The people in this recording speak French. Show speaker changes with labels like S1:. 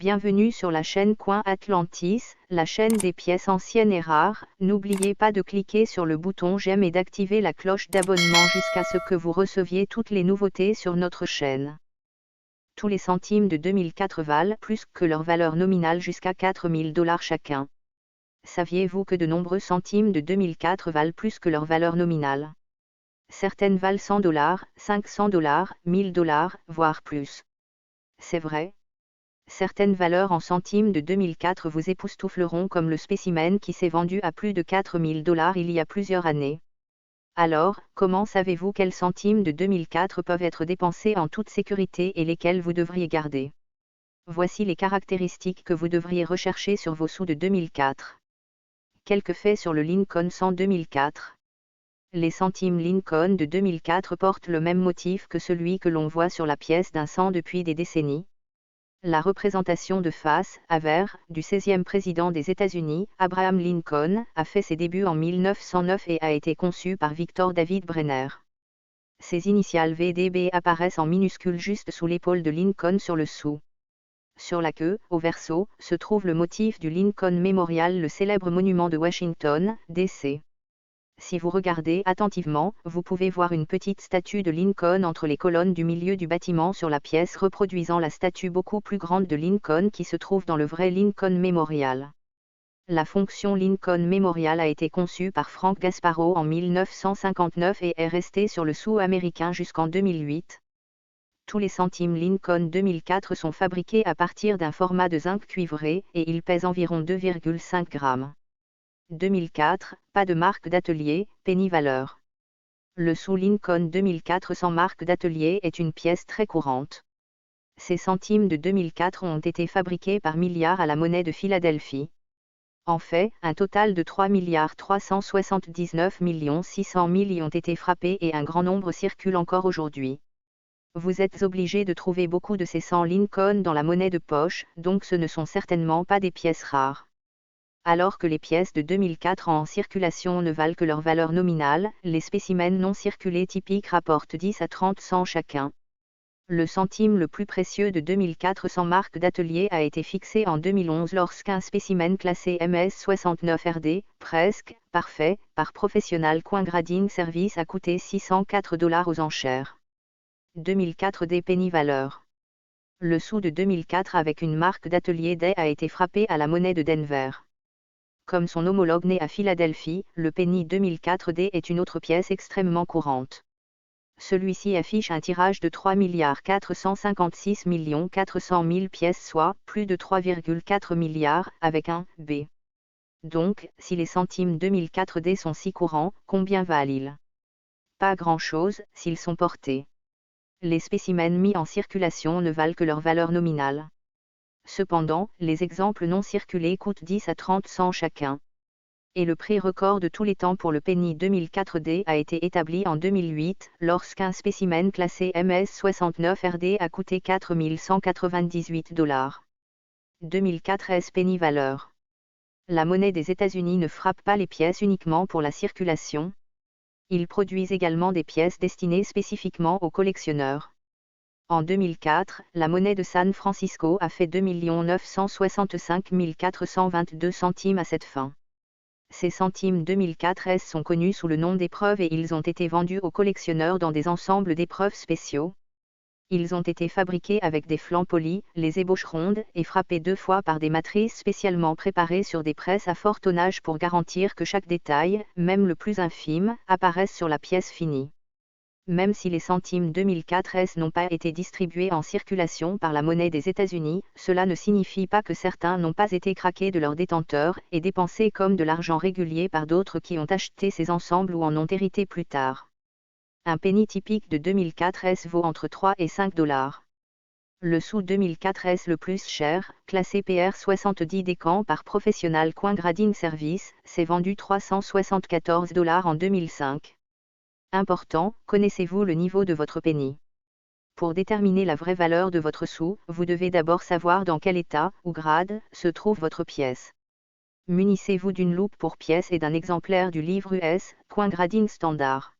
S1: Bienvenue sur la chaîne Coin Atlantis, la chaîne des pièces anciennes et rares. N'oubliez pas de cliquer sur le bouton j'aime et d'activer la cloche d'abonnement jusqu'à ce que vous receviez toutes les nouveautés sur notre chaîne. Tous les centimes de 2004 valent plus que leur valeur nominale jusqu'à 4000 $ chacun. Saviez-vous que de nombreux centimes de 2004 valent plus que leur valeur nominale? Certaines valent 100 $, 500 $, 1000 $, voire plus. C'est vrai. Certaines valeurs en centimes de 2004 vous époustoufleront comme le spécimen qui s'est vendu à plus de 4000 $ il y a plusieurs années. Alors, comment savez-vous quels centimes de 2004 peuvent être dépensés en toute sécurité et lesquels vous devriez garder? Voici les caractéristiques que vous devriez rechercher sur vos sous de 2004. Quelques faits sur le Lincoln 100 2004. Les centimes Lincoln de 2004 portent le même motif que celui que l'on voit sur la pièce d'un 100 depuis des décennies. La représentation de face, à vert, du 16e président des États-Unis, Abraham Lincoln, a fait ses débuts en 1909 et a été conçue par Victor David Brenner. Ses initiales VDB apparaissent en minuscules juste sous l'épaule de Lincoln sur le sou. Sur la queue, au verso, se trouve le motif du Lincoln Memorial, le célèbre monument de Washington, D.C. Si vous regardez attentivement, vous pouvez voir une petite statue de Lincoln entre les colonnes du milieu du bâtiment sur la pièce reproduisant la statue beaucoup plus grande de Lincoln qui se trouve dans le vrai Lincoln Memorial. La fonction Lincoln Memorial a été conçue par Frank Gasparro en 1959 et est restée sur le sou américain jusqu'en 2008. Tous les centimes Lincoln 2004 sont fabriqués à partir d'un format de zinc cuivré et ils pèsent environ 2,5 grammes. 2004, pas de marque d'atelier, penny valeur. Le sou Lincoln 2004 sans marque d'atelier est une pièce très courante. Ces centimes de 2004 ont été fabriqués par milliards à la monnaie de Philadelphie. En fait, un total de 3,379 600 000 y ont été frappés et un grand nombre circulent encore aujourd'hui. Vous êtes obligé de trouver beaucoup de ces 100 Lincoln dans la monnaie de poche, donc ce ne sont certainement pas des pièces rares. Alors que les pièces de 2004 en circulation ne valent que leur valeur nominale, les spécimens non circulés typiques rapportent 10 à 30 cents chacun. Le centime le plus précieux de 2004 sans marque d'atelier a été fixé en 2011 lorsqu'un spécimen classé MS69RD, presque parfait, par Professional Coin Grading Service a coûté 604 $ aux enchères. 2004 des penny valeur. Le sou de 2004 avec une marque d'atelier D a été frappé à la monnaie de Denver. Comme son homologue né à Philadelphie, le penny 2004D est une autre pièce extrêmement courante. Celui-ci affiche un tirage de 3 456 400 000 pièces, soit plus de 3,4 milliards, avec un B. Donc, si les centimes 2004D sont si courants, combien valent-ils? Pas grand-chose, s'ils sont portés. Les spécimens mis en circulation ne valent que leur valeur nominale. Cependant, les exemples non circulés coûtent 10 à 30 cents chacun. Et le prix record de tous les temps pour le penny 2004D a été établi en 2008, lorsqu'un spécimen classé MS69RD a coûté 4 198 $. 2004 S penny valeur. La monnaie des États-Unis ne frappe pas les pièces uniquement pour la circulation. Ils produisent également des pièces destinées spécifiquement aux collectionneurs. En 2004, la monnaie de San Francisco a fait 2 965 422 centimes à cette fin. Ces centimes 2004 S sont connus sous le nom d'épreuves et ils ont été vendus aux collectionneurs dans des ensembles d'épreuves spéciaux. Ils ont été fabriqués avec des flancs polis, les ébauches rondes et frappés 2 fois par des matrices spécialement préparées sur des presses à fort tonnage pour garantir que chaque détail, même le plus infime, apparaisse sur la pièce finie. Même si les centimes 2004 S n'ont pas été distribués en circulation par la monnaie des États-Unis, cela ne signifie pas que certains n'ont pas été craqués de leurs détenteurs et dépensés comme de l'argent régulier par d'autres qui ont acheté ces ensembles ou en ont hérité plus tard. Un penny typique de 2004 S vaut entre 3 et 5 $. Le sou 2004 S le plus cher, classé PR70 Descamps par Professional Coin Grading Service, s'est vendu 374 $ en 2005. Important, connaissez-vous le niveau de votre penny? Pour déterminer la vraie valeur de votre sou, vous devez d'abord savoir dans quel état, ou grade, se trouve votre pièce. Munissez-vous d'une loupe pour pièce et d'un exemplaire du livre US, Coin Grading Standard.